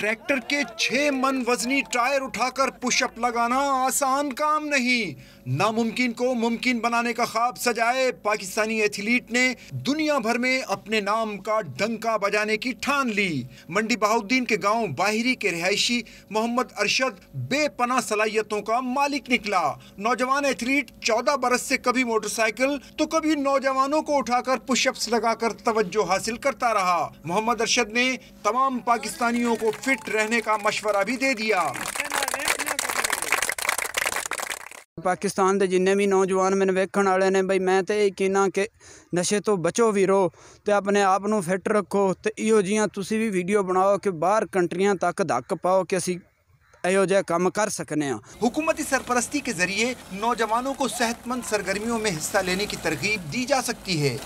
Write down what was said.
Tractor के 6 मन वजनी टायर उठाकर पुशअप लगाना आसान काम नहीं, नामुमकिन को मुमकिन बनाने का ख्वाब सजाए पाकिस्तानी एथलीट ने दुनिया भर में अपने नाम का डंका बजाने की ठान ली। मंडी बहाउद्दीन के गांव बाहिरी के रिहायशी मोहम्मद अरशद बेपनाह सलाहियतों का मालिक निकला। नौजवान एथलीट 14 बरस से कभी मोटरसाइकिल तो कभी नौजवानों को उठाकर पुशअप्स लगाकर तवज्जो हासिल करता रहा। मोहम्मद अरशद ने तमाम पाकिस्तानियों को फिट रहने का मशवरा भी दे दिया। पाकिस्तान के जिन्ने भी नौजवान मैंने वेखण वाले ने बई मैं तो यही कहना कि नशे तो बचो वीरो ते अपने आप नूं फिट रखो ते इहो जिहियां तुसीं भी वीडियो बनाओ कि बाहर कंट्रियां तक धक्क पाओ कि असीं इहो जिहा काम कर सकने हैं। हुकूमती सरपरस्ती के जरिए नौजवानों को सेहतमंद सरगर्मियों में हिस्सा लेने की तरगीब दी जा सकती है।